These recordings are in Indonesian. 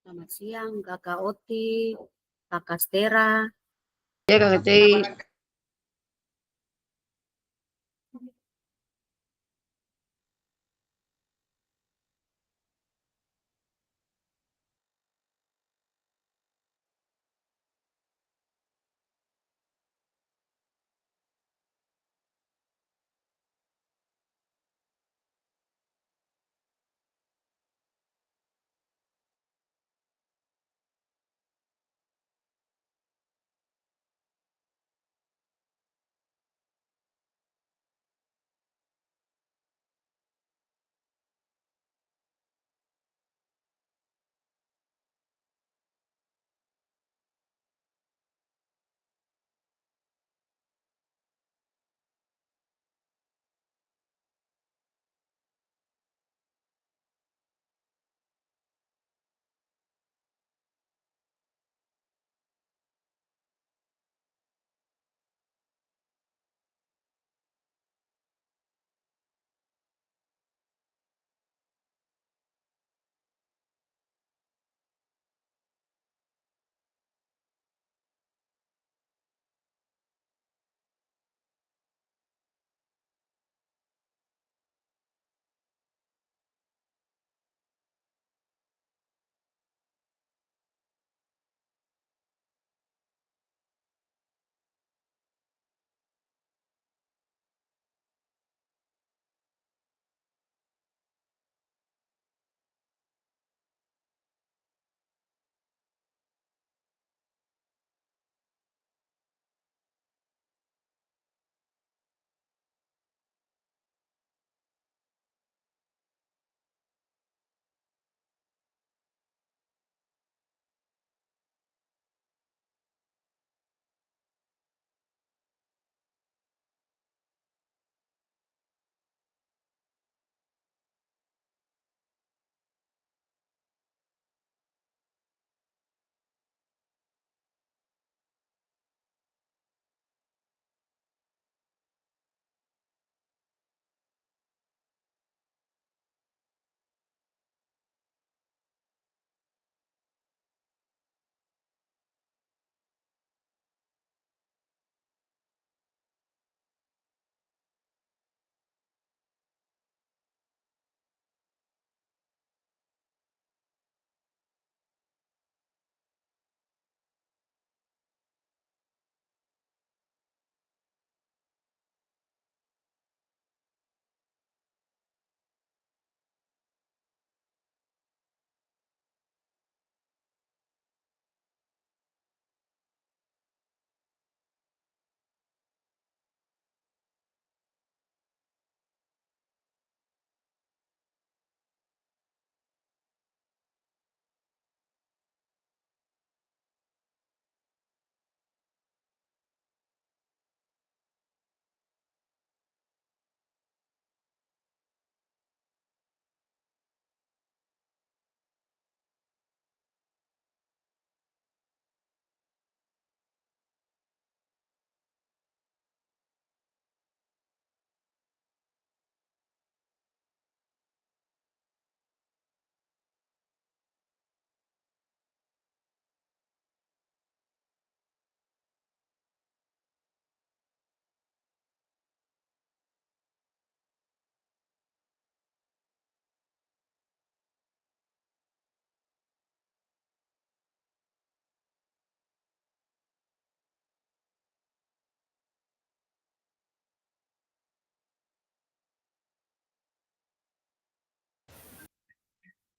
Selamat siang, Kakak Oti, Kakak Stera. Ya Kakak Cai.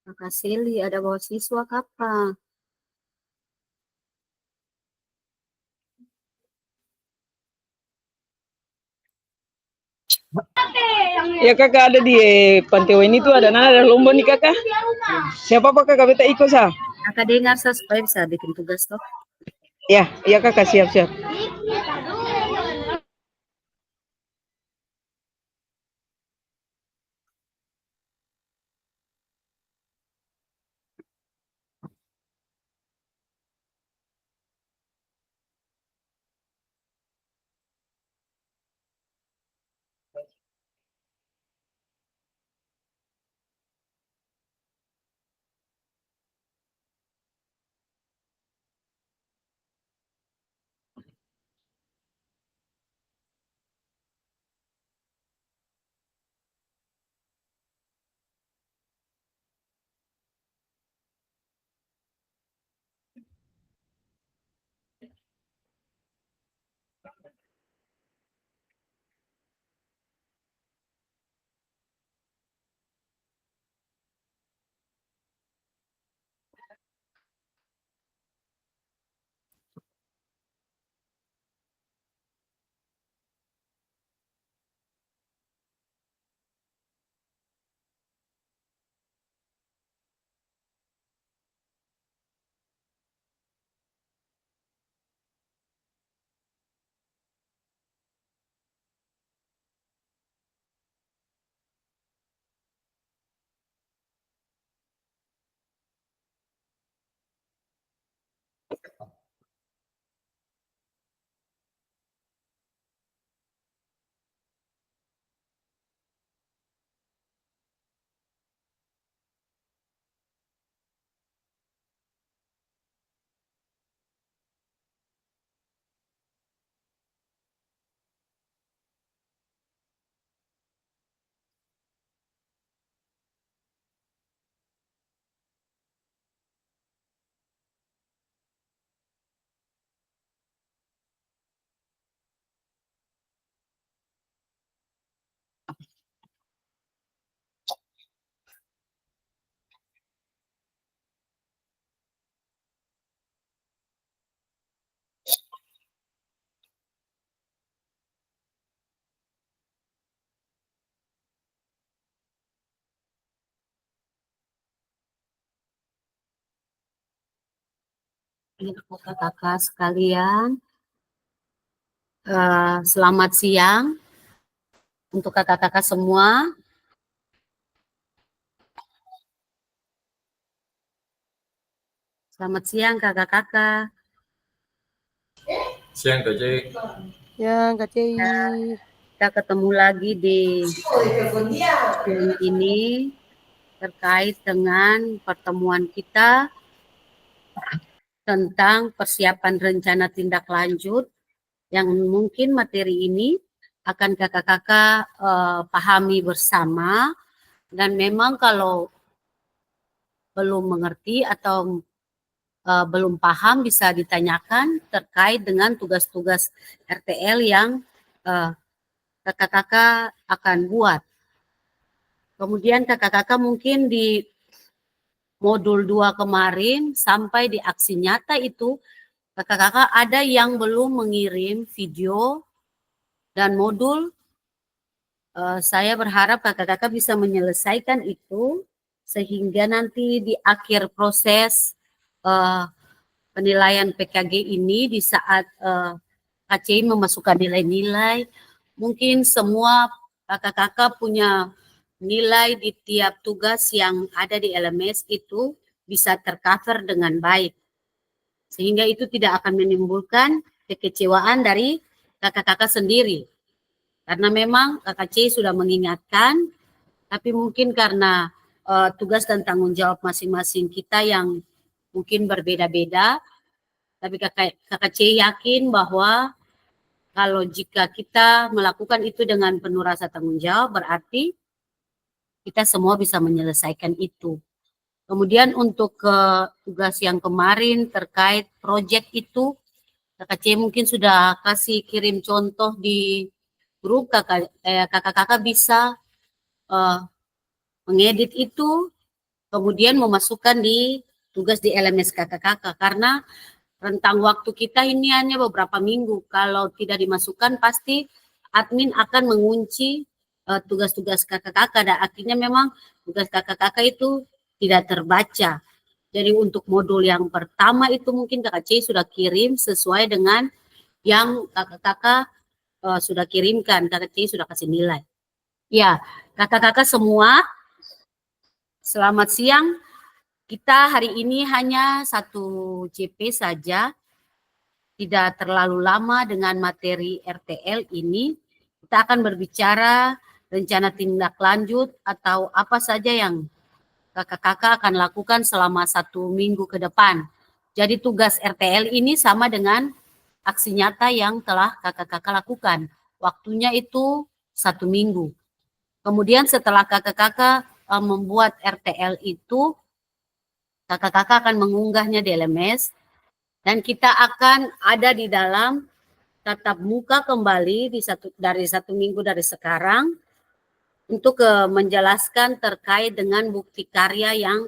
Kakak Seli, ada bawa siswa Kakak. Ya Kakak ada di Pantai ini tuh ada lomba nih Kakak. Ya. Siapa apa Kakak beta ikut sah? Kakak dengar supaya bisa bikin tugas toh. Ya, ya Kakak siap-siap. Kakak-kakak sekalian, selamat siang untuk kakak-kakak semua. Selamat siang kakak-kakak. Siang Kak Cik. Siang Kak Cei. Kita ketemu lagi di Zoom ini terkait dengan pertemuan kita tentang persiapan rencana tindak lanjut yang mungkin materi ini akan kakak-kakak pahami bersama, dan memang kalau belum mengerti atau belum paham bisa ditanyakan terkait dengan tugas-tugas RTL yang kakak-kakak akan buat. Kemudian kakak-kakak mungkin di modul 2 kemarin sampai di aksi nyata itu, kakak-kakak ada yang belum mengirim video dan modul. Saya berharap kakak-kakak bisa menyelesaikan itu sehingga nanti di akhir proses penilaian PKG ini di saat KCI memasukkan nilai-nilai, mungkin semua kakak-kakak punya nilai di tiap tugas yang ada di LMS itu bisa tercover dengan baik. Sehingga itu tidak akan menimbulkan kekecewaan dari kakak-kakak sendiri. Karena memang Kakak C sudah mengingatkan, tapi mungkin karena tugas dan tanggung jawab masing-masing kita yang mungkin berbeda-beda, tapi kakak C yakin bahwa kalau jika kita melakukan itu dengan penuh rasa tanggung jawab, berarti kita semua bisa menyelesaikan itu. Kemudian untuk tugas yang kemarin terkait proyek itu, Kakak C mungkin sudah kasih kirim contoh di grup, kakak-kakak bisa mengedit itu, kemudian memasukkan di tugas di LMS kakak-kakak, karena rentang waktu kita ini hanya beberapa minggu. Kalau tidak dimasukkan, pasti admin akan mengunci tugas-tugas kakak-kakak, dan akhirnya memang tugas kakak-kakak itu tidak terbaca. Jadi untuk modul yang pertama itu mungkin Kakak C sudah kirim sesuai dengan yang kakak-kakak sudah kirimkan, Kakak C sudah kasih nilai. Ya, kakak-kakak semua, selamat siang. Kita hari ini hanya 1 CP saja, tidak terlalu lama dengan materi RTL ini. Kita akan berbicara rencana tindak lanjut atau apa saja yang kakak-kakak akan lakukan selama 1 minggu ke depan. Jadi tugas RTL ini sama dengan aksi nyata yang telah kakak-kakak lakukan. Waktunya itu 1 minggu. Kemudian setelah kakak-kakak membuat RTL itu, kakak-kakak akan mengunggahnya di LMS, dan kita akan ada di dalam tatap muka kembali dari 1 minggu dari sekarang untuk menjelaskan terkait dengan bukti karya yang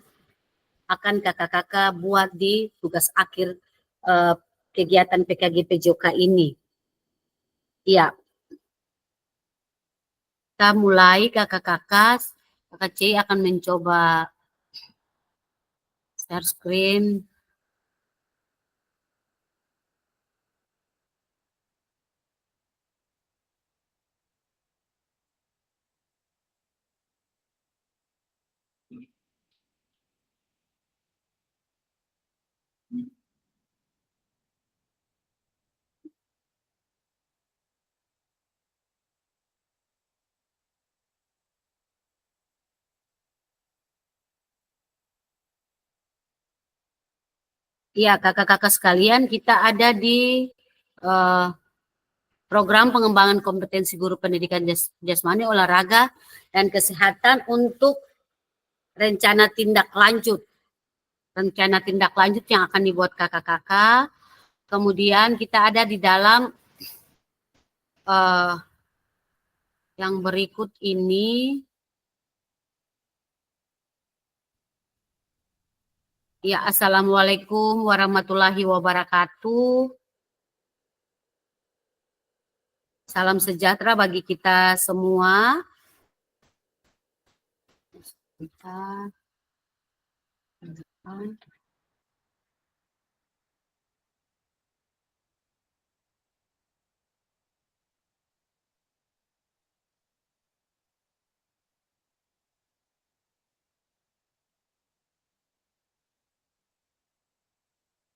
akan kakak-kakak buat di tugas akhir kegiatan PKG PJOK ini. Iya. Kita mulai kakak-kakak. Kakak C akan mencoba share screen. Iya, kakak-kakak sekalian, kita ada di program pengembangan kompetensi guru pendidikan jasmani, olahraga, dan kesehatan untuk rencana tindak lanjut. Rencana tindak lanjut yang akan dibuat kakak-kakak. Kemudian kita ada di dalam yang berikut ini. Ya, assalamualaikum warahmatullahi wabarakatuh. Salam sejahtera bagi kita semua. Kita.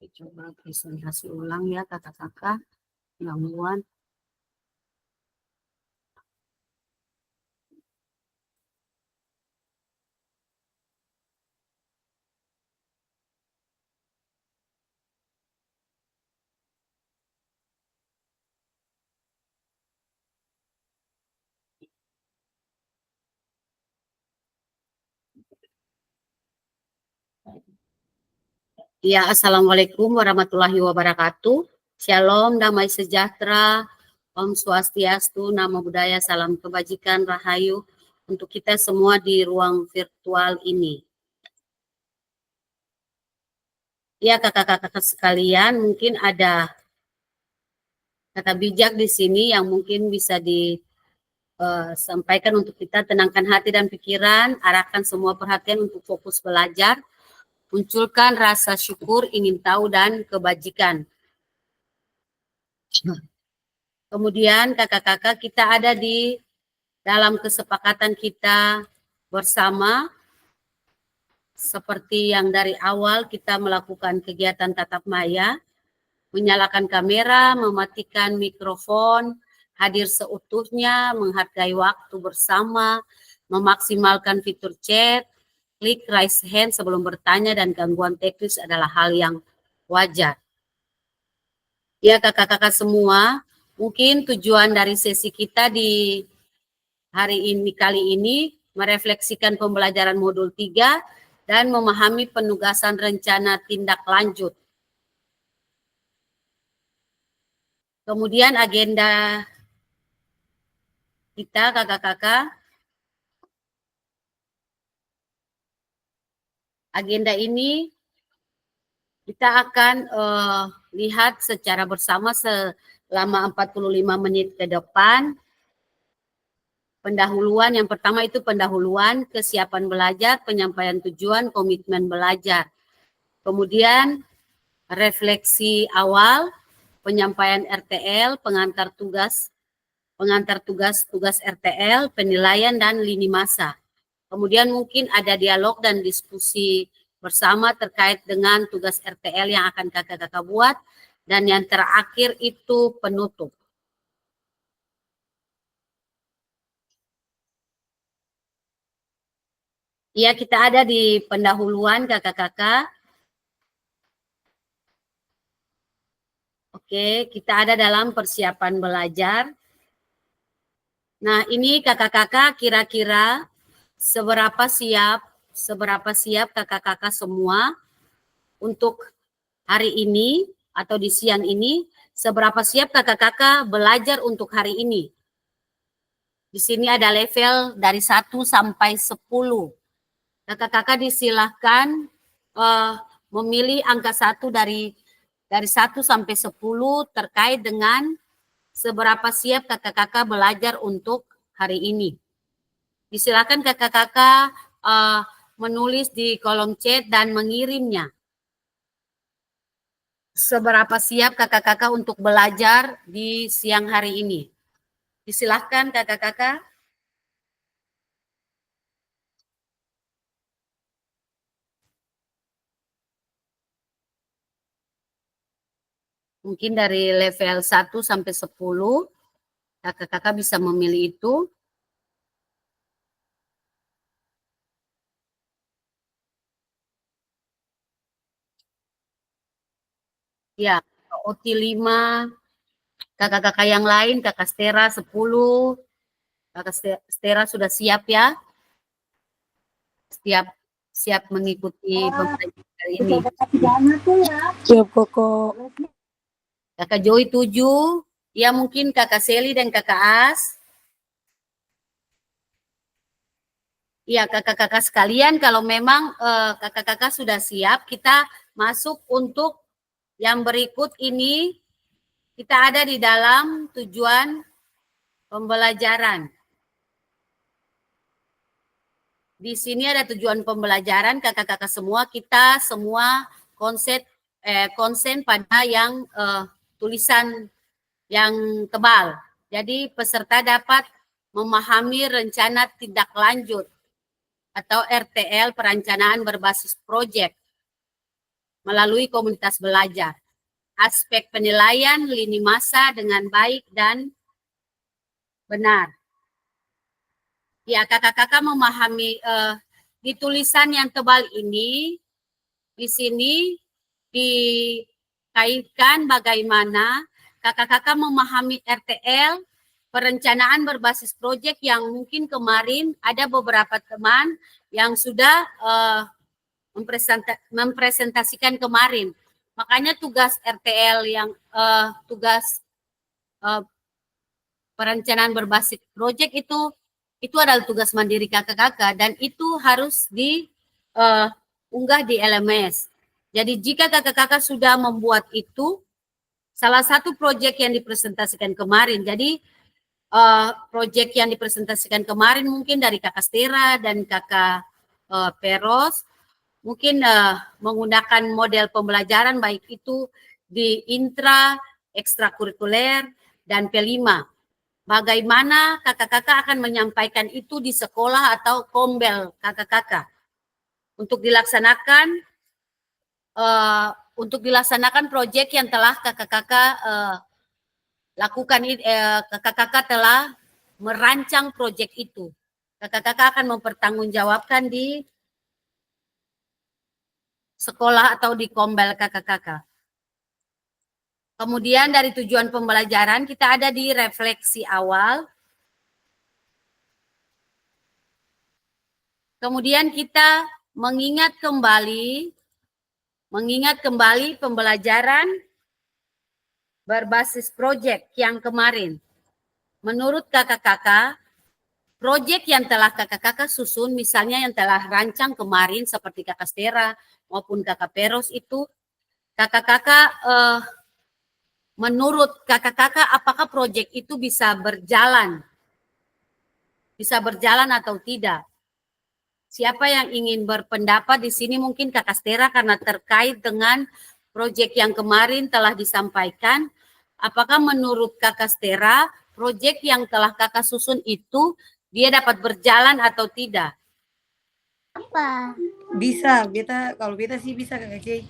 Coba presentasi ulang ya kakak-kakak, gangguan. Ya, Assalamualaikum warahmatullahi wabarakatuh. Shalom, damai sejahtera, Om Swastiastu, Namo Buddhaya, salam kebajikan, rahayu untuk kita semua di ruang virtual ini. Ya, kakak-kakak sekalian, mungkin ada kata bijak di sini yang mungkin bisa disampaikan untuk kita tenangkan hati dan pikiran, arahkan semua perhatian untuk fokus belajar, munculkan rasa syukur, ingin tahu, dan kebajikan. Kemudian kakak-kakak kita ada di dalam kesepakatan kita bersama, seperti yang dari awal kita melakukan kegiatan tatap maya, menyalakan kamera, mematikan mikrofon, hadir seutuhnya, menghargai waktu bersama, memaksimalkan fitur chat, klik raise hand sebelum bertanya, dan gangguan teknis adalah hal yang wajar. Ya kakak-kakak semua, mungkin tujuan dari sesi kita di hari ini kali ini merefleksikan pembelajaran modul 3 dan memahami penugasan rencana tindak lanjut. Kemudian agenda kita kakak-kakak, agenda ini kita akan lihat secara bersama selama 45 menit ke depan. Pendahuluan yang pertama itu pendahuluan, kesiapan belajar, penyampaian tujuan, komitmen belajar. Kemudian refleksi awal, penyampaian RTL, pengantar tugas RTL, penilaian, dan lini masa. Kemudian mungkin ada dialog dan diskusi bersama terkait dengan tugas RTL yang akan kakak-kakak buat. Dan yang terakhir itu penutup. Ya, kita ada di pendahuluan kakak-kakak. Oke, kita ada dalam persiapan belajar. Nah, ini kakak-kakak kira-kira seberapa siap kakak-kakak semua untuk hari ini atau di siang ini, seberapa siap kakak-kakak belajar untuk hari ini. Di sini ada level dari 1 sampai 10. Kakak-kakak disilahkan memilih angka 1 dari 1 sampai 10 terkait dengan seberapa siap kakak-kakak belajar untuk hari ini. Disilakan kakak-kakak menulis di kolom chat dan mengirimnya. Seberapa siap kakak-kakak untuk belajar di siang hari ini? Disilahkan kakak-kakak. Mungkin dari level 1 sampai 10, kakak-kakak bisa memilih itu. Ya, OT 5, kakak-kakak yang lain, kakak Stera 10, kakak Stera sudah siap ya? Siap mengikuti pembelajaran kali ini. Siap Koko. Kakak Joy 7, ya mungkin kakak Seli dan kakak As. Ya kakak-kakak sekalian, kalau memang kakak-kakak sudah siap, kita masuk untuk yang berikut ini. Kita ada di dalam tujuan pembelajaran. Di sini ada tujuan pembelajaran kakak-kakak semua. Kita semua konsen pada yang tulisan yang tebal. Jadi peserta dapat memahami rencana tindak lanjut atau RTL, perencanaan berbasis proyek. melalui komunitas belajar. Aspek penilaian lini masa dengan baik dan benar. Ya, kakak-kakak memahami di tulisan yang tebal ini, di sini dikaitkan bagaimana kakak-kakak memahami RTL, perencanaan berbasis proyek yang mungkin kemarin ada beberapa teman yang sudah mempresentasikan kemarin. Makanya tugas RTL yang tugas perencanaan berbasis proyek itu adalah tugas mandiri kakak-kakak dan itu harus diunggah di LMS. Jadi jika kakak-kakak sudah membuat itu, salah satu proyek yang dipresentasikan kemarin, jadi proyek yang dipresentasikan kemarin mungkin dari kakak Stera dan kakak Peros, mungkin menggunakan model pembelajaran baik itu di intra, ekstrakurikuler, dan P5. Bagaimana kakak-kakak akan menyampaikan itu di sekolah atau kombel kakak-kakak untuk dilaksanakan proyek yang telah kakak-kakak lakukan. Kakak-kakak telah merancang proyek itu. Kakak-kakak akan mempertanggungjawabkan di sekolah atau di kombel kakak-kakak. Kemudian dari tujuan pembelajaran kita ada di refleksi awal. Kemudian kita mengingat kembali pembelajaran berbasis proyek yang kemarin. Menurut kakak-kakak, proyek yang telah kakak-kakak susun, misalnya yang telah rancang kemarin seperti kakak Stera maupun kakak Peros itu, kakak-kakak menurut kakak-kakak apakah proyek itu bisa berjalan atau tidak? Siapa yang ingin berpendapat di sini? Mungkin kakak Stera karena terkait dengan proyek yang kemarin telah disampaikan. Apakah menurut kakak Stera proyek yang telah kakak susun itu dia dapat berjalan atau tidak? Apa? Bisa, kalau beta sih bisa Kak Kece.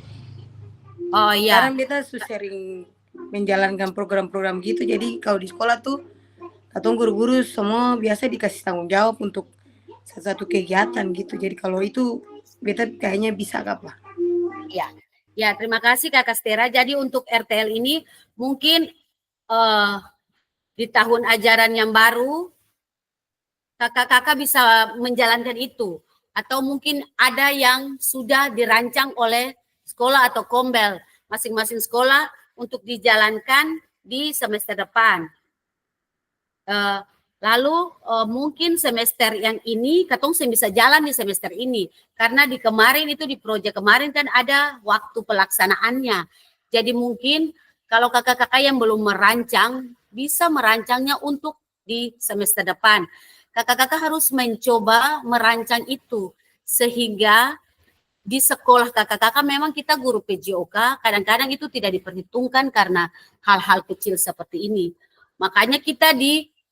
Oh iya. Sekarang beta sering menjalankan program-program gitu. Jadi kalau di sekolah tuh katong guru-guru semua biasa dikasih tanggung jawab untuk satu kegiatan gitu. Jadi kalau itu beta kayaknya bisa apa? Ya, ya terima kasih kakak Stera. Jadi untuk RTL ini mungkin di tahun ajaran yang baru kakak-kakak bisa menjalankan itu. Atau mungkin ada yang sudah dirancang oleh sekolah atau kombel masing-masing sekolah untuk dijalankan di semester depan. Lalu mungkin semester yang ini katong bisa jalan di semester ini karena di kemarin itu di proyek kemarin kan ada waktu pelaksanaannya. Jadi mungkin kalau kakak-kakak yang belum merancang bisa merancangnya untuk di semester depan. Kakak-kakak harus mencoba merancang itu sehingga di sekolah kakak-kakak memang kita guru PJOK kadang-kadang itu tidak diperhitungkan karena hal-hal kecil seperti ini. Makanya kita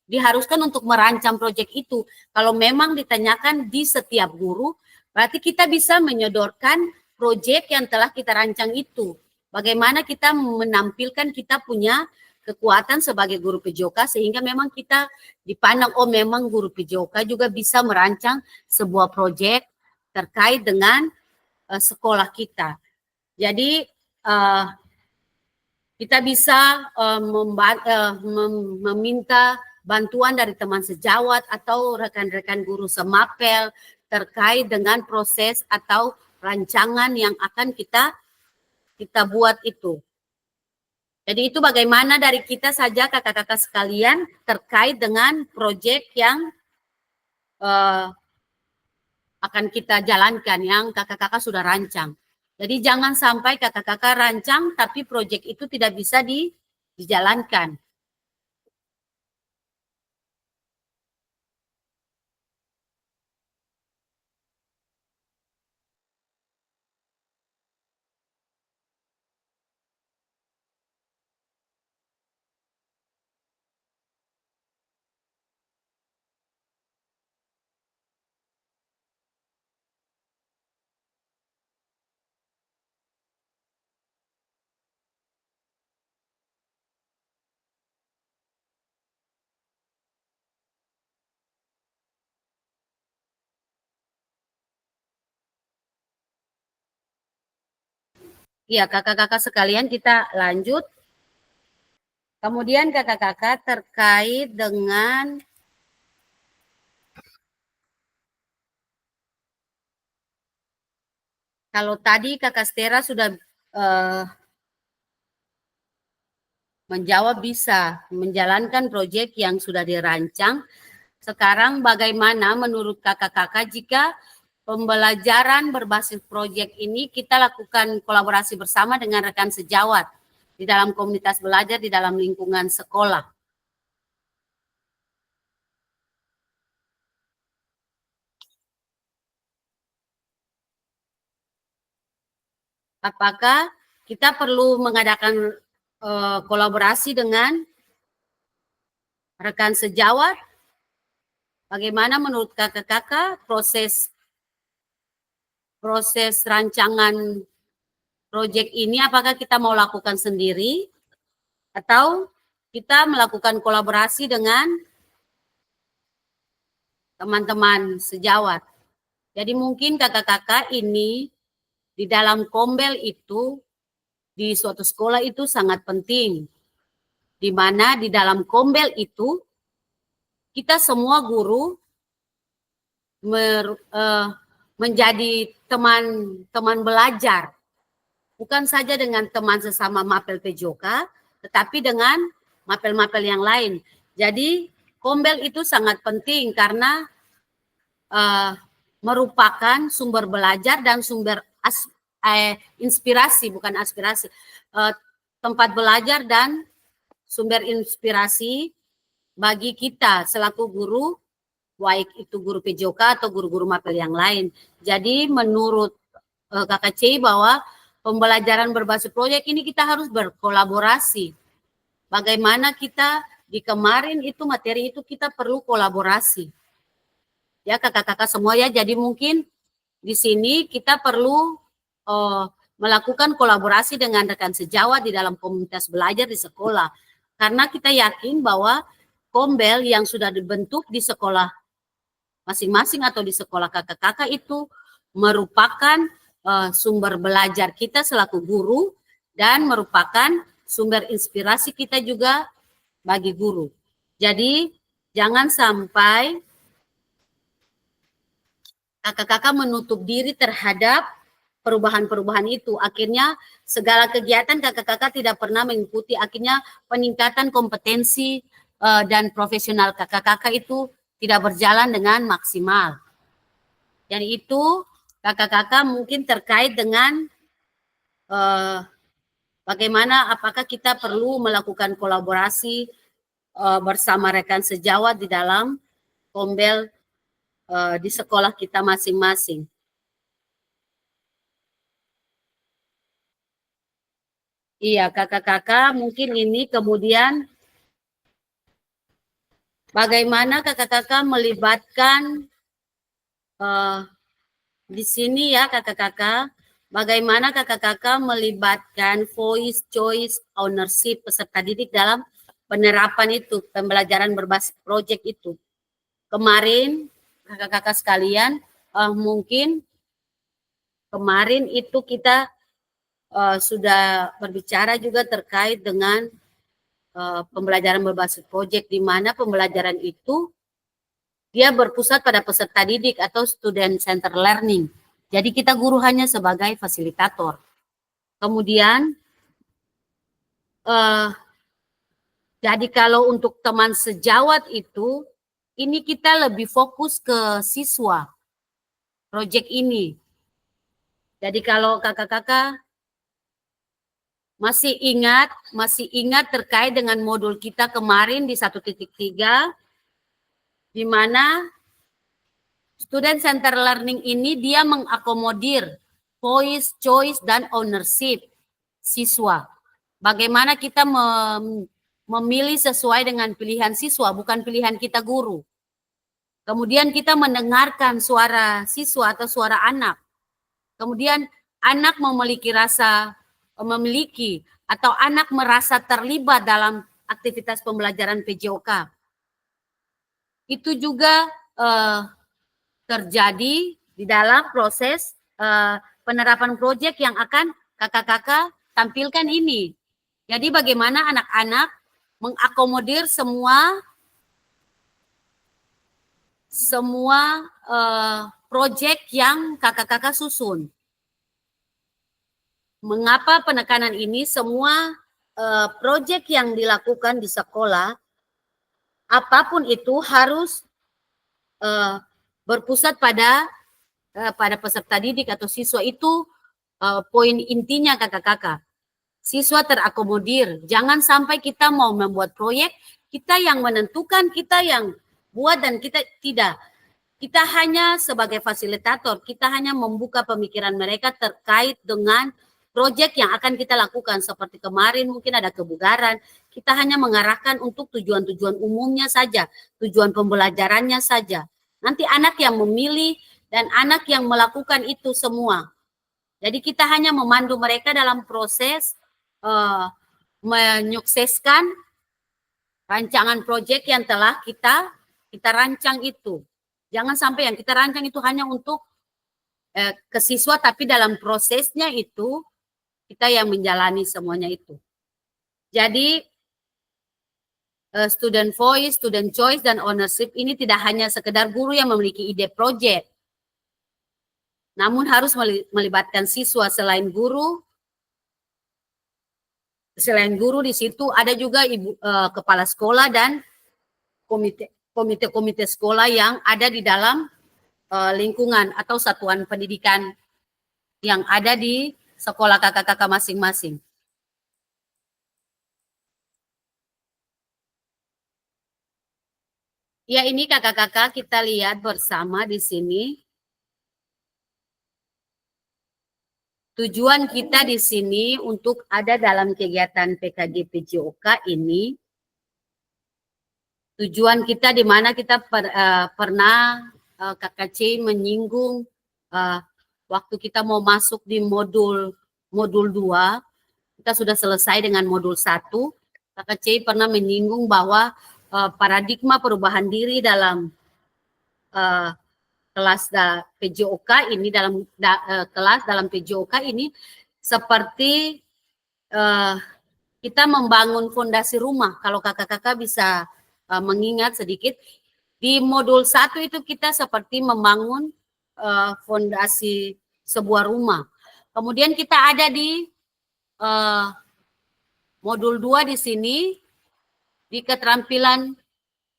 diharuskan untuk merancang proyek itu. Kalau memang ditanyakan di setiap guru, berarti kita bisa menyodorkan proyek yang telah kita rancang itu. Bagaimana kita menampilkan kita punya kekuatan sebagai guru PJOK sehingga memang kita dipandang, oh memang guru PJOK juga bisa merancang sebuah proyek terkait dengan sekolah kita. Jadi kita bisa meminta bantuan dari teman sejawat atau rekan-rekan guru semapel terkait dengan proses atau rancangan yang akan kita buat itu. Jadi itu bagaimana dari kita saja kakak-kakak sekalian terkait dengan proyek yang akan kita jalankan yang kakak-kakak sudah rancang. Jadi jangan sampai kakak-kakak rancang tapi proyek itu tidak bisa dijalankan. Iya, kakak-kakak sekalian kita lanjut. Kemudian kakak-kakak terkait dengan kalau tadi Kakak Stera sudah menjawab bisa menjalankan proyek yang sudah dirancang. Sekarang bagaimana menurut kakak-kakak jika pembelajaran berbasis proyek ini kita lakukan kolaborasi bersama dengan rekan sejawat di dalam komunitas belajar di dalam lingkungan sekolah? Apakah kita perlu mengadakan kolaborasi dengan rekan sejawat? Bagaimana menurut kakak-kakak proses rancangan proyek ini? Apakah kita mau lakukan sendiri atau kita melakukan kolaborasi dengan teman-teman sejawat? Jadi mungkin kakak-kakak ini di dalam kombel itu di suatu sekolah itu sangat penting, di mana di dalam kombel itu kita semua guru menjadi teman belajar, bukan saja dengan teman sesama mapel PJOK, tetapi dengan mapel-mapel yang lain. Jadi kombel itu sangat penting karena merupakan sumber belajar dan sumber inspirasi, bukan aspirasi, tempat belajar dan sumber inspirasi bagi kita selaku guru, baik itu guru PJOK atau guru-guru mapel yang lain. Jadi menurut Kakak Cei bahwa pembelajaran berbasis proyek ini kita harus berkolaborasi. Bagaimana kita di kemarin itu materi itu kita perlu kolaborasi. Ya kakak-kakak semua ya, jadi mungkin di sini kita perlu melakukan kolaborasi dengan rekan sejawat di dalam komunitas belajar di sekolah. Karena kita yakin bahwa kombel yang sudah dibentuk di sekolah masing-masing atau di sekolah kakak-kakak itu merupakan sumber belajar kita selaku guru dan merupakan sumber inspirasi kita juga bagi guru. Jadi jangan sampai kakak-kakak menutup diri terhadap perubahan-perubahan itu. Akhirnya segala kegiatan kakak-kakak tidak pernah mengikuti. Akhirnya peningkatan kompetensi dan profesional kakak-kakak itu tidak berjalan dengan maksimal. Dan itu kakak-kakak mungkin terkait dengan bagaimana apakah kita perlu melakukan kolaborasi bersama rekan sejawat di dalam kombel di sekolah kita masing-masing. Iya, kakak-kakak mungkin ini kemudian bagaimana kakak-kakak melibatkan di sini ya kakak-kakak, bagaimana kakak-kakak melibatkan voice, choice, ownership peserta didik dalam penerapan itu, pembelajaran berbasis project itu. Kemarin kakak-kakak sekalian, mungkin kemarin itu kita sudah berbicara juga terkait dengan pembelajaran berbasis project, di mana pembelajaran itu dia berpusat pada peserta didik atau student center learning. Jadi kita guru hanya sebagai fasilitator. Kemudian, jadi kalau untuk teman sejawat itu, ini kita lebih fokus ke siswa project ini. Jadi kalau kakak-kakak masih ingat terkait dengan modul kita kemarin di 1.3, di mana student center learning ini dia mengakomodir voice, choice, dan ownership siswa. Bagaimana kita memilih sesuai dengan pilihan siswa, bukan pilihan kita guru. Kemudian kita mendengarkan suara siswa atau suara anak. Kemudian anak memiliki atau anak merasa terlibat dalam aktivitas pembelajaran PJOK. Itu juga terjadi di dalam proses penerapan proyek yang akan kakak-kakak tampilkan ini. Jadi bagaimana anak-anak mengakomodir semua proyek yang kakak-kakak susun. Mengapa penekanan ini? Semua proyek yang dilakukan di sekolah, apapun itu harus berpusat pada peserta didik atau siswa. Itu poin intinya kakak-kakak. Siswa terakomodir. Jangan sampai kita mau membuat proyek, kita yang menentukan, kita yang buat, dan kita tidak. Kita hanya sebagai fasilitator, kita hanya membuka pemikiran mereka terkait dengan proyek yang akan kita lakukan. Seperti kemarin mungkin ada kebugaran, kita hanya mengarahkan untuk tujuan-tujuan umumnya saja, tujuan pembelajarannya saja. Nanti anak yang memilih dan anak yang melakukan itu semua. Jadi kita hanya memandu mereka dalam proses menyukseskan rancangan proyek yang telah kita rancang itu. Jangan sampai yang kita rancang itu hanya untuk ke siswa, tapi dalam prosesnya itu kita yang menjalani semuanya itu. Jadi student voice, student choice, dan ownership ini tidak hanya sekedar guru yang memiliki ide proyek, namun harus melibatkan siswa. Selain guru di situ ada juga kepala sekolah dan komite sekolah yang ada di dalam lingkungan atau satuan pendidikan yang ada di sekolah kakak-kakak masing-masing. Ya, ini kakak-kakak kita lihat bersama di sini. Tujuan kita di sini untuk ada dalam kegiatan PKG PJOK ini, tujuan kita di mana kita pernah Kakak C menyinggung waktu kita mau masuk di modul 2, kita sudah selesai dengan modul 1. Kakak C pernah menyinggung bahwa paradigma perubahan diri dalam kelas PJOK ini, kelas dalam PJOK ini seperti kita membangun fondasi rumah. Kalau kakak-kakak bisa mengingat sedikit, di modul 1 itu kita seperti membangun fondasi sebuah rumah. Kemudian kita ada di modul 2 di sini, di keterampilan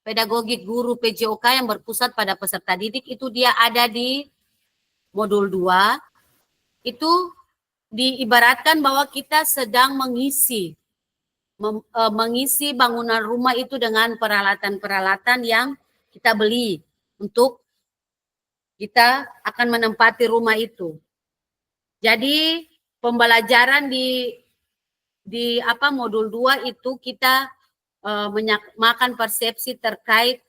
pedagogik guru PJOK yang berpusat pada peserta didik, itu dia ada di modul 2. Itu diibaratkan bahwa kita sedang mengisi bangunan rumah itu dengan peralatan-peralatan yang kita beli untuk kita akan menempati rumah itu. Jadi pembelajaran di modul 2 itu kita menyamakan persepsi terkait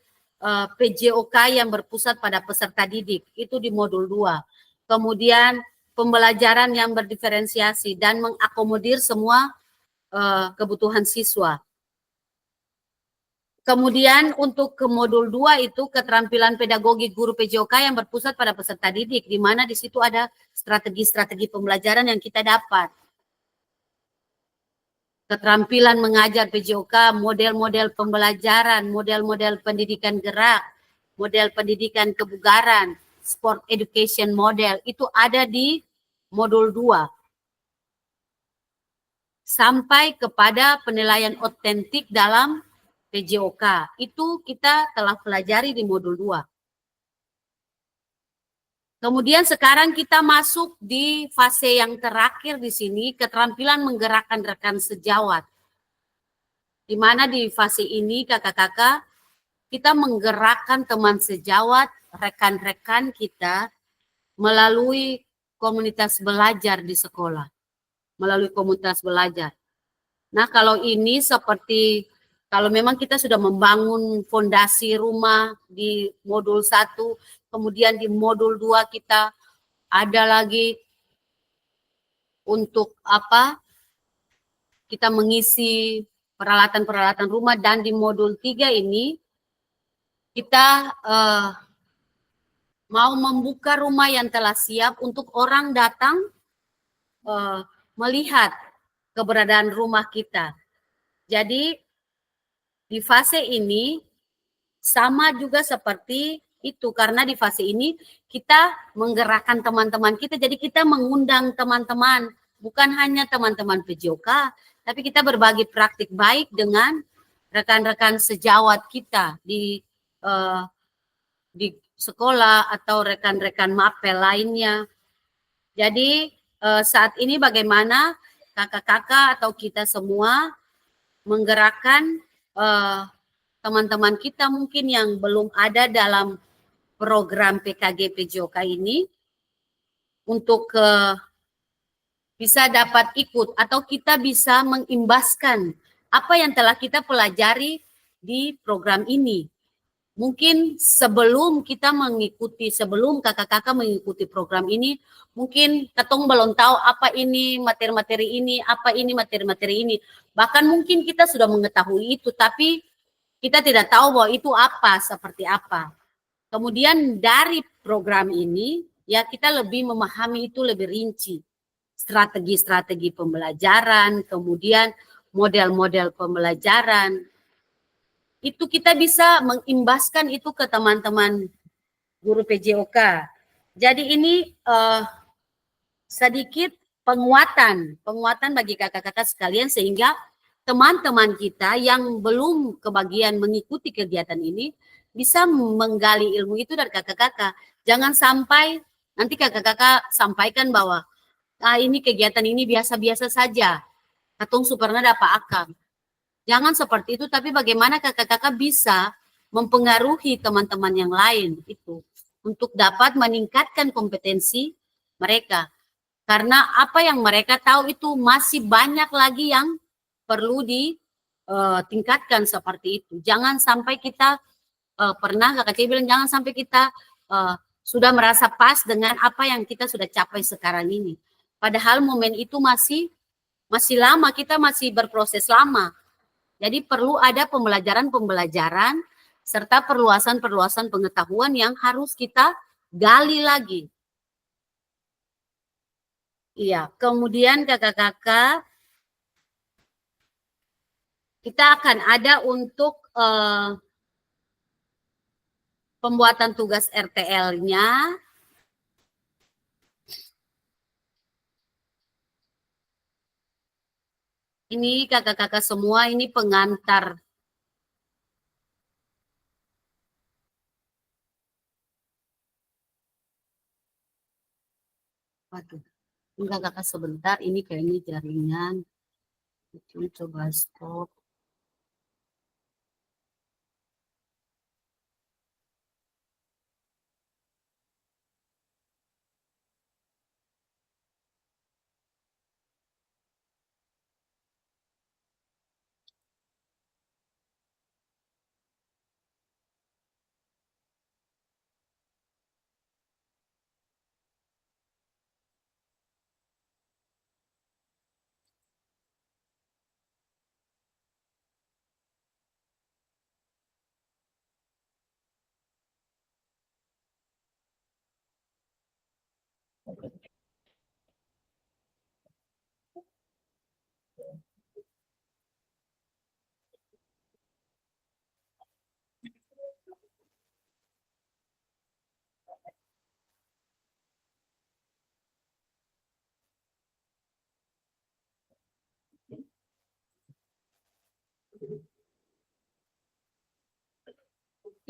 PJOK yang berpusat pada peserta didik, itu di modul 2. Kemudian pembelajaran yang berdiferensiasi dan mengakomodir semua kebutuhan siswa. Kemudian untuk ke modul 2 itu keterampilan pedagogi guru PJOK yang berpusat pada peserta didik, di mana di situ ada strategi-strategi pembelajaran yang kita dapat. Keterampilan mengajar PJOK, model-model pembelajaran, model-model pendidikan gerak, model pendidikan kebugaran, sport education model, itu ada di modul 2. Sampai kepada penilaian otentik dalam PJOK, itu kita telah pelajari di modul 2. Kemudian sekarang kita masuk di fase yang terakhir di sini, keterampilan menggerakkan rekan sejawat. Di mana di fase ini kakak-kakak, kita menggerakkan teman sejawat, rekan-rekan kita melalui komunitas belajar di sekolah. Melalui komunitas belajar. Nah, kalau ini seperti, kalau memang kita sudah membangun fondasi rumah di modul 1, kemudian di modul 2 kita ada lagi untuk kita mengisi peralatan-peralatan rumah, dan di modul 3 ini kita mau membuka rumah yang telah siap untuk orang datang melihat keberadaan rumah kita. Jadi di fase ini sama juga seperti itu, karena di fase ini kita menggerakkan teman-teman kita, jadi kita mengundang teman-teman, bukan hanya teman-teman PJOK, tapi kita berbagi praktik baik dengan rekan-rekan sejawat kita di sekolah atau rekan-rekan mapel lainnya. Jadi saat ini bagaimana kakak-kakak atau kita semua menggerakkan teman-teman kita mungkin yang belum ada dalam program PKG PJOK ini untuk bisa dapat ikut atau kita bisa mengimbaskan apa yang telah kita pelajari di program ini. Mungkin sebelum kita mengikuti, sebelum kakak-kakak mengikuti program ini, mungkin ketong belum tahu apa ini materi-materi ini, apa ini materi-materi ini. Bahkan mungkin kita sudah mengetahui itu, tapi kita tidak tahu bahwa itu apa, seperti apa. Kemudian dari program ini, ya kita lebih memahami itu lebih rinci. Strategi-strategi pembelajaran, kemudian model-model pembelajaran, itu kita bisa mengimbaskan itu ke teman-teman guru PJOK. Jadi ini sedikit penguatan bagi kakak-kakak sekalian, sehingga teman-teman kita yang belum kebagian mengikuti kegiatan ini bisa menggali ilmu itu dari kakak-kakak. Jangan sampai nanti kakak-kakak sampaikan bahwa ini kegiatan ini biasa-biasa saja, katong superna dapat akang. Jangan seperti itu, tapi bagaimana kakak-kakak bisa mempengaruhi teman-teman yang lain itu untuk dapat meningkatkan kompetensi mereka. Karena apa yang mereka tahu itu masih banyak lagi yang perlu ditingkatkan seperti itu. Jangan sampai kita pernah kakak Cia bilang, jangan sampai kita sudah merasa pas dengan apa yang kita sudah capai sekarang ini. Padahal momen itu masih lama, kita masih berproses lama. Jadi perlu ada pembelajaran-pembelajaran serta perluasan-perluasan pengetahuan yang harus kita gali lagi. Iya, kemudian kakak-kakak, kita akan ada untuk pembuatan tugas RTL-nya. Ini kakak-kakak semua, ini pengantar. Waduh, ini kakak-kakak sebentar, ini kayaknya jaringan. Coba stop.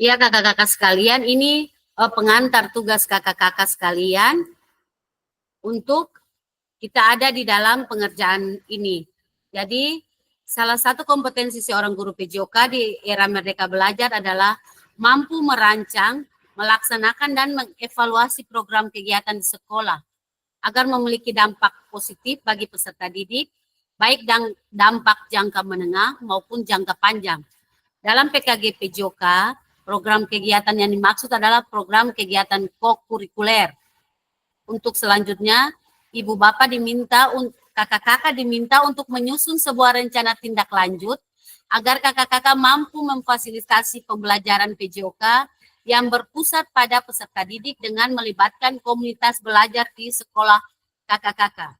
Iya kakak-kakak sekalian, ini pengantar tugas kakak-kakak sekalian untuk kita ada di dalam pengerjaan ini. Jadi salah satu kompetensi seorang guru PJOK di era Merdeka Belajar adalah mampu merancang, melaksanakan dan mengevaluasi program kegiatan di sekolah agar memiliki dampak positif bagi peserta didik, baik dampak jangka menengah maupun jangka panjang. Dalam PKG PJOK, program kegiatan yang dimaksud adalah program kegiatan kokurikuler. Untuk selanjutnya, Ibu Bapak diminta, kakak-kakak diminta untuk menyusun sebuah rencana tindak lanjut agar kakak-kakak mampu memfasilitasi pembelajaran PJOK yang berpusat pada peserta didik dengan melibatkan komunitas belajar di sekolah kakak-kakak.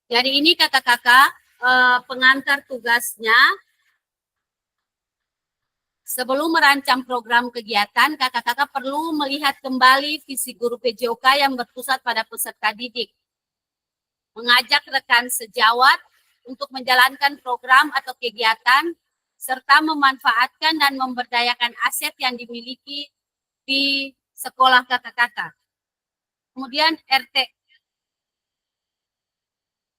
Jadi ini kakak-kakak pengantar tugasnya. Sebelum merancang program kegiatan, kakak-kakak perlu melihat kembali visi guru PJOK yang berpusat pada peserta didik. Mengajak rekan sejawat untuk menjalankan program atau kegiatan, serta memanfaatkan dan memberdayakan aset yang dimiliki di sekolah kakak-kakak. Kemudian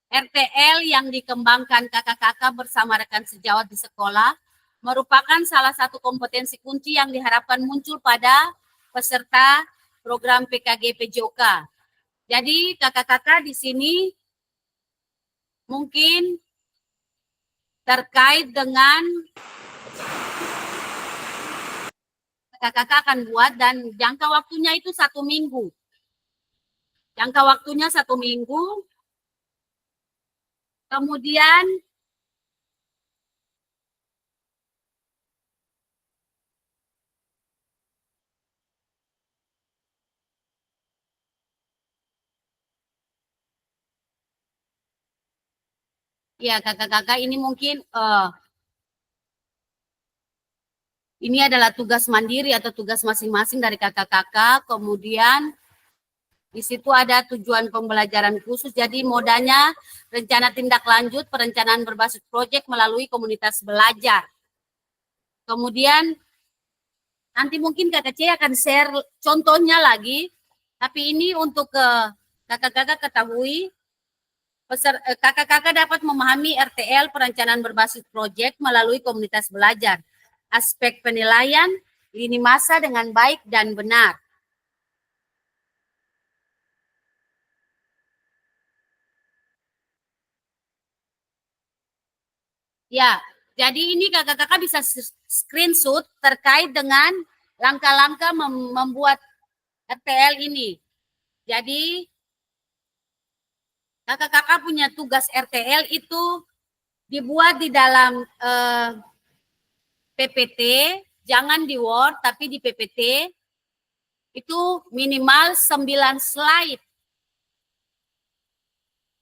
RTL yang dikembangkan kakak-kakak bersama rekan sejawat di sekolah merupakan salah satu kompetensi kunci yang diharapkan muncul pada peserta program PKG PJOK. Jadi kakak-kakak di sini mungkin terkait dengan kakak-kakak akan buat dan jangka waktunya itu 1 minggu. Jangka waktunya 1 minggu. Kemudian ya kakak-kakak ini mungkin ini adalah tugas mandiri atau tugas masing-masing dari kakak-kakak. Kemudian di situ ada tujuan pembelajaran khusus. Jadi modanya rencana tindak lanjut perencanaan berbasis proyek melalui komunitas belajar. Kemudian nanti mungkin Kakak C akan share contohnya lagi. Tapi ini untuk kakak-kakak ketahui, kakak-kakak dapat memahami RTL perencanaan berbasis proyek melalui komunitas belajar. Aspek penilaian, lini masa dengan baik dan benar. Ya, jadi ini kakak-kakak bisa screenshot terkait dengan langkah-langkah membuat RTL ini. Jadi kakak-kakak punya tugas RTL itu dibuat di dalam PPT, jangan di Word tapi di PPT. Itu minimal 9 slide.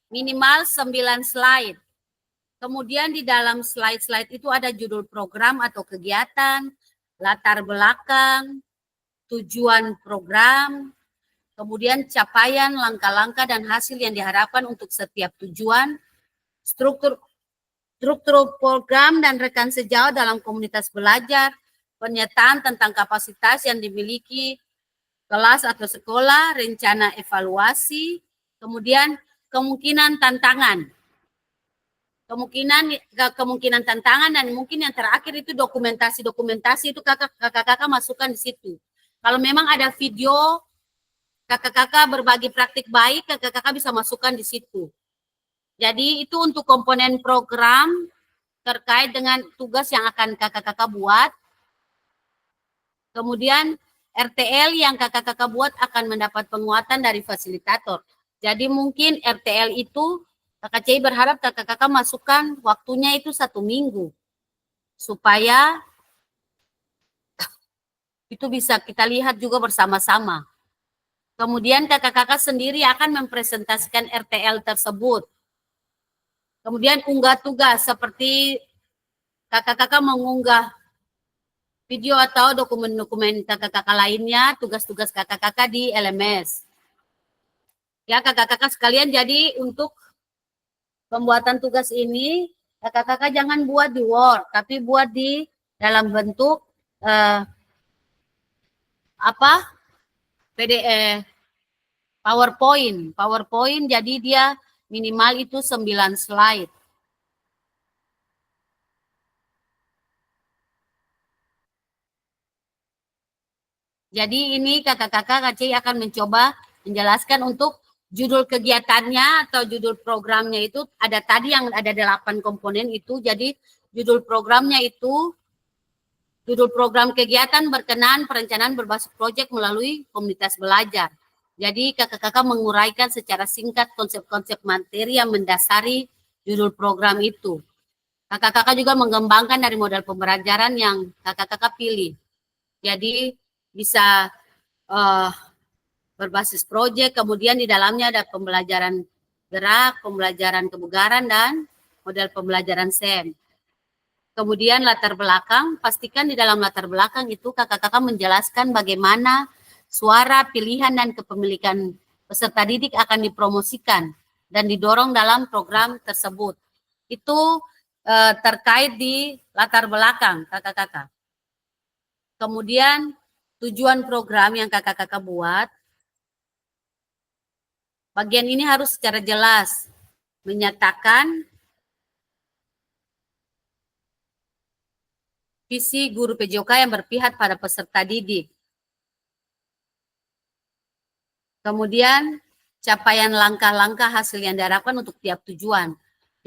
Minimal 9 slide. Kemudian di dalam slide-slide itu ada judul program atau kegiatan, latar belakang, tujuan program, kemudian capaian, langkah-langkah dan hasil yang diharapkan untuk setiap tujuan, struktur program dan rekan sejawat dalam komunitas belajar, pernyataan tentang kapasitas yang dimiliki kelas atau sekolah, rencana evaluasi, kemudian kemungkinan tantangan. Kemungkinan tantangan dan mungkin yang terakhir itu dokumentasi itu kakak-kakak masukkan di situ. Kalau memang ada video kakak-kakak berbagi praktik baik, kakak-kakak bisa masukkan di situ. Jadi itu untuk komponen program terkait dengan tugas yang akan kakak-kakak buat. Kemudian RTL yang kakak-kakak buat akan mendapat penguatan dari fasilitator. Jadi mungkin RTL itu Kakak Cai berharap kakak-kakak masukkan waktunya itu 1 minggu. Supaya itu bisa kita lihat juga bersama-sama. Kemudian kakak-kakak sendiri akan mempresentasikan RTL tersebut. Kemudian unggah tugas seperti kakak-kakak mengunggah video atau dokumen-dokumen kakak-kakak lainnya, tugas-tugas kakak-kakak di LMS. Ya kakak-kakak sekalian, jadi untuk pembuatan tugas ini, kakak-kakak jangan buat di Word, tapi buat di dalam bentuk PDF, PowerPoint. Jadi dia minimal itu 9 slide. Jadi ini kakak-kakak Kak Cai akan mencoba menjelaskan untuk judul kegiatannya atau judul programnya itu ada tadi yang ada 8 komponen itu. Jadi judul programnya itu judul program kegiatan berkenaan perencanaan berbasis proyek melalui komunitas belajar. Jadi kakak-kakak menguraikan secara singkat konsep-konsep materi yang mendasari judul program itu. Kakak-kakak juga mengembangkan dari model pembelajaran yang kakak-kakak pilih. Jadi bisa berbasis proyek, kemudian di dalamnya ada pembelajaran gerak, pembelajaran kebugaran, dan model pembelajaran SEM. Kemudian latar belakang, pastikan di dalam latar belakang itu kakak-kakak menjelaskan bagaimana suara, pilihan, dan kepemilikan peserta didik akan dipromosikan dan didorong dalam program tersebut. Itu terkait di latar belakang kakak-kakak. Kemudian tujuan program yang kakak-kakak buat, bagian ini harus secara jelas menyatakan visi guru PJOK yang berpihak pada peserta didik. Kemudian capaian langkah-langkah hasil yang diharapkan untuk tiap tujuan.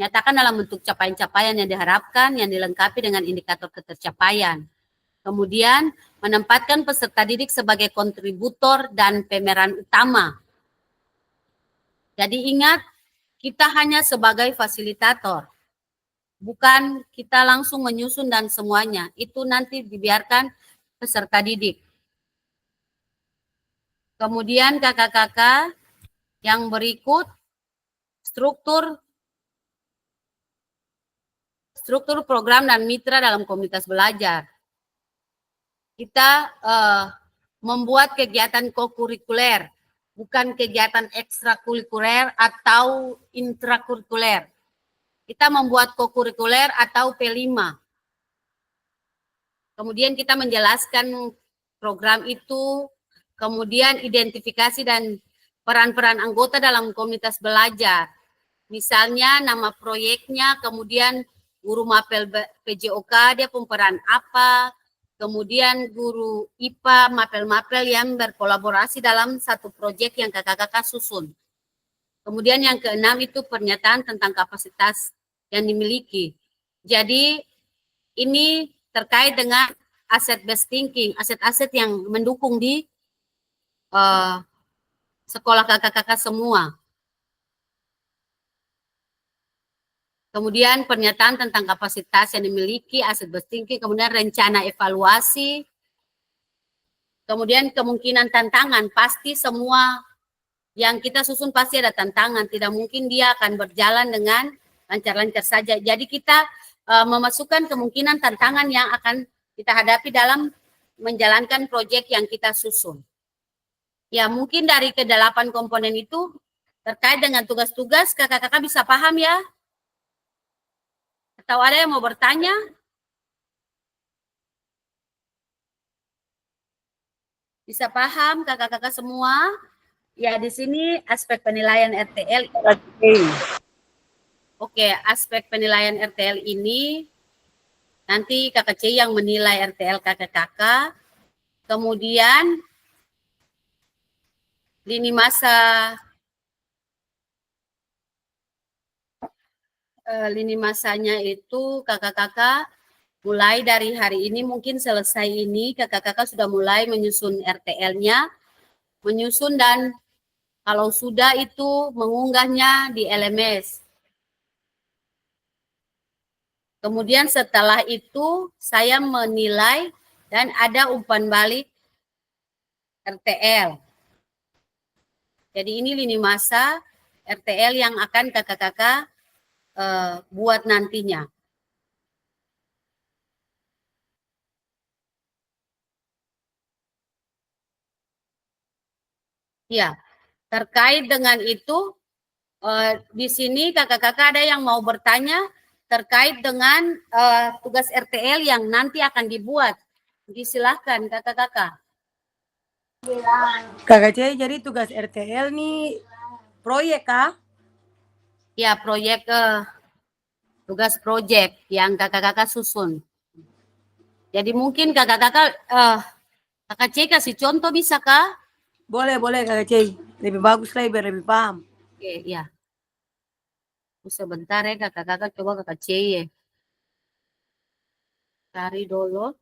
Nyatakan dalam bentuk capaian-capaian yang diharapkan yang dilengkapi dengan indikator ketercapaian. Kemudian menempatkan peserta didik sebagai kontributor dan pemeran utama. Jadi ingat, kita hanya sebagai fasilitator. Bukan kita langsung menyusun dan semuanya. Itu nanti dibiarkan peserta didik. Kemudian kakak-kakak yang berikut, struktur program dan mitra dalam komunitas belajar. Kita membuat kegiatan kokurikuler, bukan kegiatan ekstrakurikuler atau intrakurikuler. Kita membuat kokurikuler atau P5. Kemudian kita menjelaskan program itu, kemudian identifikasi dan peran-peran anggota dalam komunitas belajar. Misalnya nama proyeknya, kemudian guru mapel PJOK, dia pemeran apa, kemudian guru IPA, mapel-mapel yang berkolaborasi dalam satu proyek yang kakak-kakak susun. Kemudian yang keenam itu pernyataan tentang kapasitas yang dimiliki. Jadi ini terkait dengan aset based thinking, aset-aset yang mendukung di sekolah kakak-kakak semua. Kemudian pernyataan tentang kapasitas yang dimiliki, aset based thinking, kemudian rencana evaluasi, kemudian kemungkinan tantangan, pasti semua yang kita susun pasti ada tantangan, tidak mungkin dia akan berjalan dengan lancar-lancar saja. Jadi kita memasukkan kemungkinan tantangan yang akan kita hadapi dalam menjalankan proyek yang kita susun. Ya mungkin dari ke-8 komponen itu terkait dengan tugas-tugas, kakak-kakak bisa paham ya? Atau ada yang mau bertanya? Bisa paham kakak-kakak semua? Ya, di sini aspek penilaian RTL. Oke, aspek penilaian RTL ini nanti kakak C yang menilai RTL kakak-kakak. Kemudian lini masanya itu kakak-kakak mulai dari hari ini, mungkin selesai ini kakak-kakak sudah mulai menyusun RTL-nya, menyusun dan kalau sudah itu mengunggahnya di LMS. Kemudian setelah itu saya menilai dan ada umpan balik RTL. Jadi ini lini masa RTL yang akan kakak-kakak buat nantinya. Ya, terkait dengan itu di sini kakak-kakak ada yang mau bertanya terkait dengan tugas RTL yang nanti akan dibuat. Disilahkan kakak-kakak. Kakak Cai, jadi tugas RTL nih proyek kah? Ya, proyek tugas proyek yang kakak-kakak susun. Jadi mungkin kakak-kakak kakak C kasih contoh bisa kah? Boleh, boleh Kakak Cai. Lebih bagus lah biar lebih paham. Oke, ya. Sebentar ya kakak-kakak, coba kakak C ya. Cari dulu.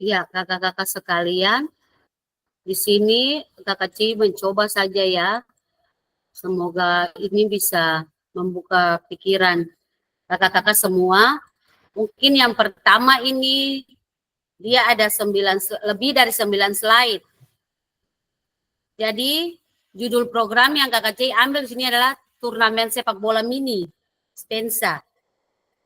Ya, kakak-kakak sekalian, di sini Kakak Ci mencoba saja ya. Semoga ini bisa membuka pikiran kakak-kakak semua. Mungkin yang pertama ini dia ada lebih dari 9 slide. Jadi judul program yang Kakak Ci ambil di sini adalah Turnamen Sepak Bola Mini Spensa.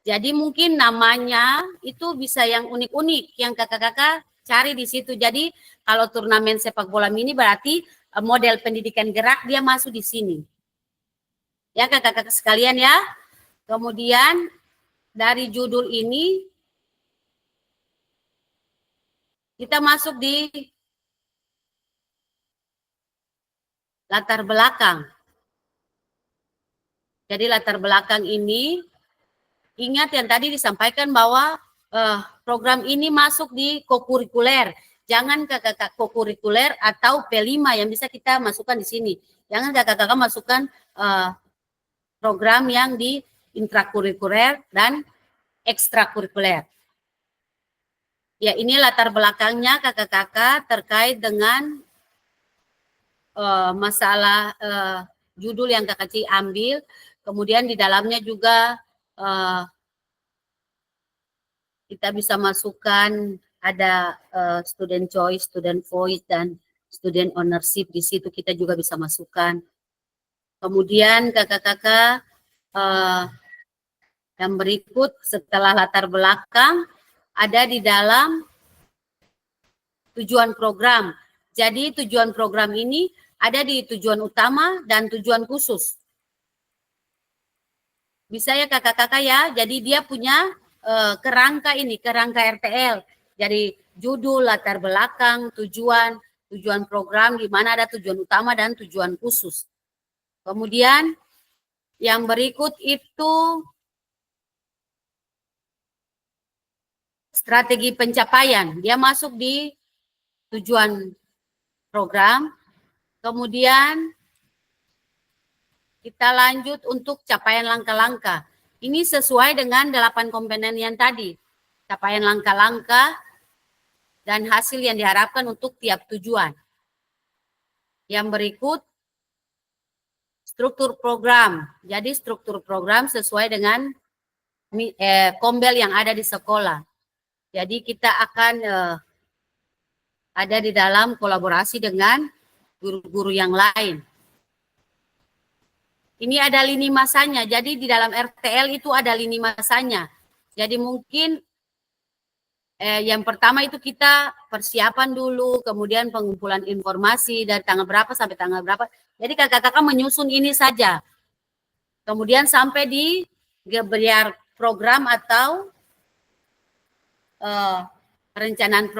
Jadi mungkin namanya itu bisa yang unik-unik yang kakak-kakak cari di situ. Jadi kalau turnamen sepak bola mini berarti model pendidikan gerak dia masuk di sini. Ya kakak-kakak sekalian ya. Kemudian dari judul ini kita masuk di latar belakang. Jadi latar belakang ini ingat yang tadi disampaikan bahwa program ini masuk di kokurikuler. Jangan kakak-kakak kokurikuler atau P5 yang bisa kita masukkan di sini. Jangan kakak-kakak masukkan program yang di intrakurikuler dan ekstrakurikuler. Ya, ini latar belakangnya kakak-kakak terkait dengan masalah judul yang kakak Ci ambil. Kemudian di dalamnya juga kita bisa masukkan ada student choice, student voice, dan student ownership. Di situ kita juga bisa masukkan. Kemudian kakak-kakak yang berikut setelah latar belakang ada di dalam tujuan program. Jadi tujuan program ini ada di tujuan utama dan tujuan khusus. Bisa ya kakak-kakak ya, jadi dia punya kerangka ini, kerangka RTL. Jadi judul, latar belakang, tujuan program, di mana ada tujuan utama dan tujuan khusus. Kemudian yang berikut itu strategi pencapaian. Dia masuk di tujuan program. Kemudian kita lanjut untuk capaian langkah-langkah. Ini sesuai dengan 8 komponen yang tadi. Capaian langkah-langkah dan hasil yang diharapkan untuk tiap tujuan. Yang berikut, struktur program. Jadi struktur program sesuai dengan kombel yang ada di sekolah. Jadi kita akan ada di dalam kolaborasi dengan guru-guru yang lain. Ini ada lini masanya, jadi di dalam RTL itu ada lini masanya. Jadi mungkin yang pertama itu kita persiapan dulu, kemudian pengumpulan informasi dari tanggal berapa sampai tanggal berapa. Jadi kakak-kakak menyusun ini saja. Kemudian sampai di gebiar program atau perencanaan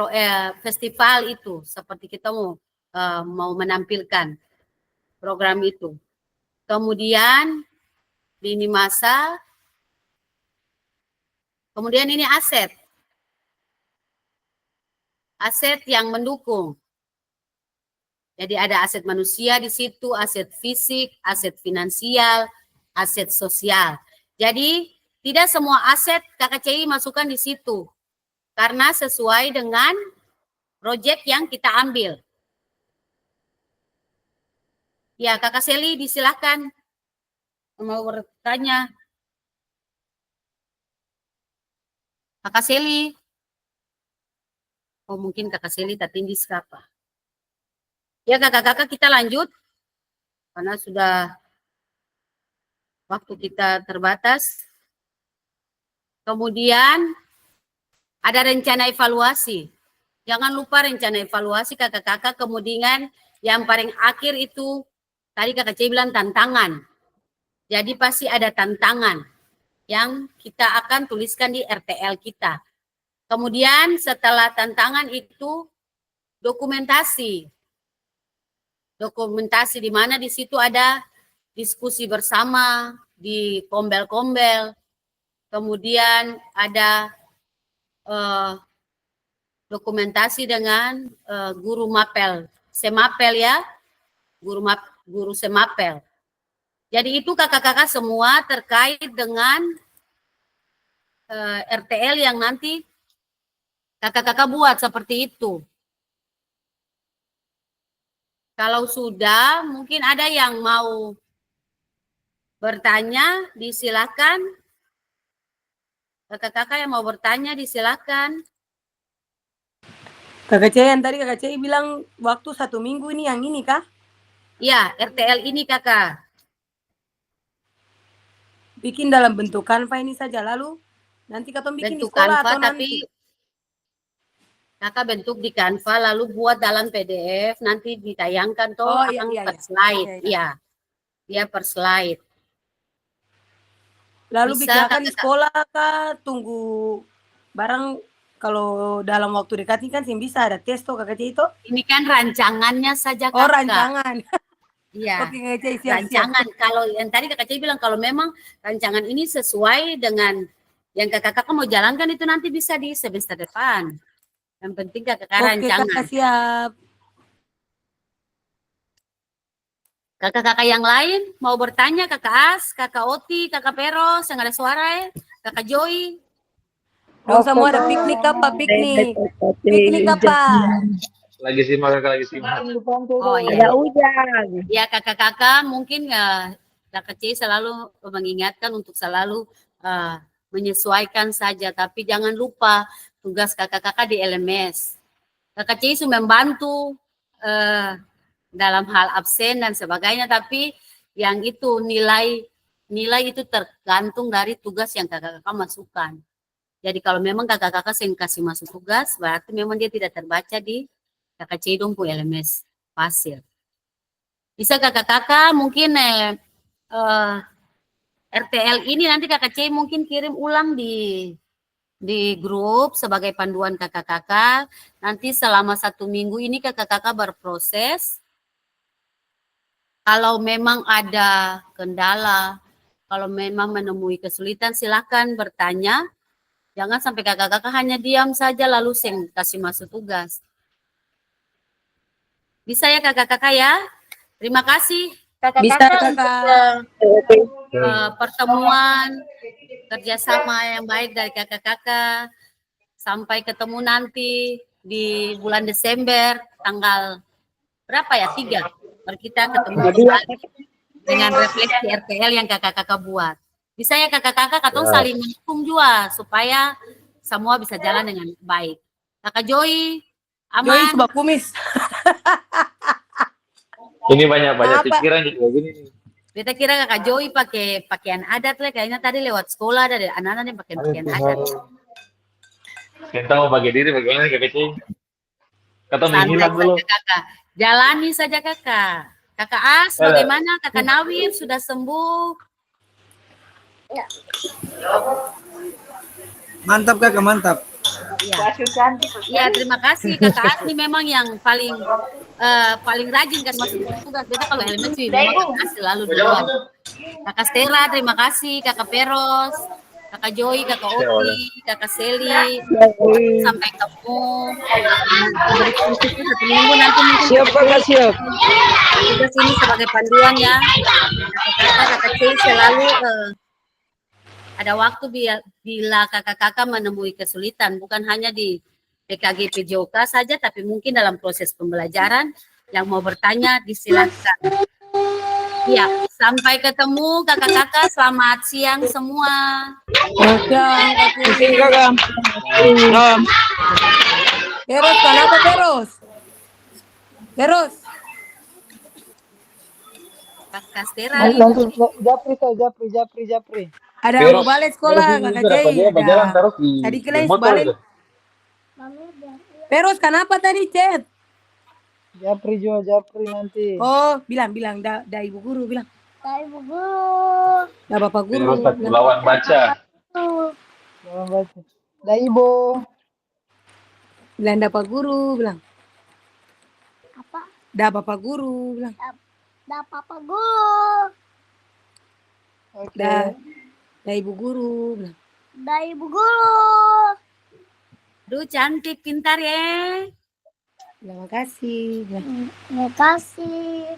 festival itu, seperti kita mau menampilkan program itu. Kemudian lini masa, kemudian ini aset. Aset yang mendukung. Jadi ada aset manusia di situ, aset fisik, aset finansial, aset sosial. Jadi tidak semua aset KKCI masukkan di situ. Karena sesuai dengan proyek yang kita ambil. Ya, Kakak Seli disilahkan mau bertanya. Kakak Seli. Oh, mungkin Kakak Seli tak tinggi siapa. Ya, kakak-kakak kita lanjut. Karena sudah waktu kita terbatas. Kemudian ada rencana evaluasi. Jangan lupa rencana evaluasi kakak-kakak. Kemudian yang paling akhir itu, tadi Kakak C bilang tantangan. Jadi pasti ada tantangan yang kita akan tuliskan di RTL kita. Kemudian setelah tantangan itu dokumentasi. Dokumentasi di mana di situ ada diskusi bersama di kombel-kombel. Kemudian ada dokumentasi dengan guru mapel, semapel ya, guru semapel. Jadi itu kakak-kakak semua terkait dengan RTL yang nanti Kakak-kakak buat seperti itu. Kalau sudah, mungkin ada yang mau bertanya, disilakan. Kakak-kakak yang mau bertanya, disilakan. Kakak Cey yang tadi Kakak Cey bilang waktu 1 minggu ini yang ini kah? Ya, RTL ini kakak. Bikin dalam bentuk Canva ini saja, lalu nanti katong bikin di Bentuk sekolah Canva, atau tapi nanti? kakak bentuk di Canva, lalu buat dalam PDF, nanti ditayangkan toh Oh iya, akan iya, per iya. slide. Iya, iya. Iya, dia per slide. Lalu Bisa bikin akan di kakak, sekolah kah? Tunggu barang kalau dalam waktu dekat ini kan sih bisa ada tes tuh Kakak Cey itu? ini kan rancangannya saja Oh kakak. rancangan. Iya, Oke Kakak Cey, siap-siap. rancangan. Kalau yang tadi kakak Cik bilang, kalau memang rancangan ini sesuai dengan yang kakak-kakak mau jalankan, itu nanti bisa di semester depan. Yang penting kakak Oke rancangan. Kakak siap. Kakak-kakak yang lain mau bertanya, kakak As, kakak Oti, kakak Peros, yang ada suara ya, kakak Joy. Dong semua ada piknik apa? Piknik. Piknik apa? Lagi simak, kakak lagi simak. Oh iya. Ada hujan. Ya kakak-kakak mungkin kakak C selalu mengingatkan untuk selalu menyesuaikan saja, tapi jangan lupa tugas kakak-kakak di LMS. Kakak C sudah membantu dalam hal absen dan sebagainya, tapi yang itu nilai itu tergantung dari tugas yang kakak-kakak masukkan. Jadi kalau memang kakak-kakak yang kasih masuk tugas, berarti memang dia tidak terbaca di kakak C dompu LMS pasir. Bisa kakak-kakak mungkin RTL ini nanti kakak C mungkin kirim ulang di grup sebagai panduan kakak-kakak. Nanti selama 1 minggu ini kakak-kakak berproses. Kalau memang ada kendala, kalau memang menemui kesulitan, silakan bertanya. Jangan sampai kakak-kakak hanya diam saja lalu kasih masuk tugas. Bisa ya kakak-kakak ya? Terima kasih Bisa kakak-kakak untuk Kakak. pertemuan kerjasama yang baik dari kakak-kakak. Sampai ketemu nanti di bulan Desember tanggal berapa ya? 3. Baru kita ketemu kembali dengan refleksi RTL yang kakak-kakak buat. Bisa ya kakak-kakak, katong saling mendukung juga supaya semua bisa jalan dengan baik. Kakak Joy, Joy aman? coba kumis. Ini banyak Apa? pikiran juga gini nih. Kita kira kakak Joy pakai pakaian adat lah, kayaknya tadi lewat sekolah ada anak-anak yang pakai pakaian adat. Kita mau bagi diri bagaimana nih kakak Cey? Kata Santai menghilang dulu. saja kakak, jalani saja kakak. Kakak As, bagaimana? Kakak Nawir sudah sembuh? Mantap kakak, mantap. Ya, terima kasih kakak As ini memang yang paling rajin kasih masuk tugas. Beta kalau elementary memang kakak As selalu duluan. Kakak Stella, terima kasih. Kakak Peros, kakak Joy, kakak Oti, kakak Seli. Sampai ketemu. Berikan kita 1 minggu nanti mungkin. Siap kakak, siap. Tugas ini sebagai panduan ya. Kakak C selalu ada waktu bila kakak-kakak menemui kesulitan, bukan hanya di PKG PJOK saja, tapi mungkin dalam proses pembelajaran yang mau bertanya disilakan. Ya, sampai ketemu kakak-kakak. Selamat siang semua. Mungkin kakak. Peros, kenapa Peros? Peros. Kakak Stera. Langsung Japri. Ada mau balik sekolah Kakak Cey. Tadi kalian balik. Peros kenapa tadi Cet? Japri nanti. Oh, bilang da ibu guru bilang. Da ibu guru. Da bapak guru. Lawan baca. Da ibu. Bilang da bapak guru bilang. Apa? Da bapak guru bilang. Da papa guru. Oke. Da ibu guru bilang. Da ibu guru. Duh, cantik, pintar ya. Terima kasih. Terima kasih.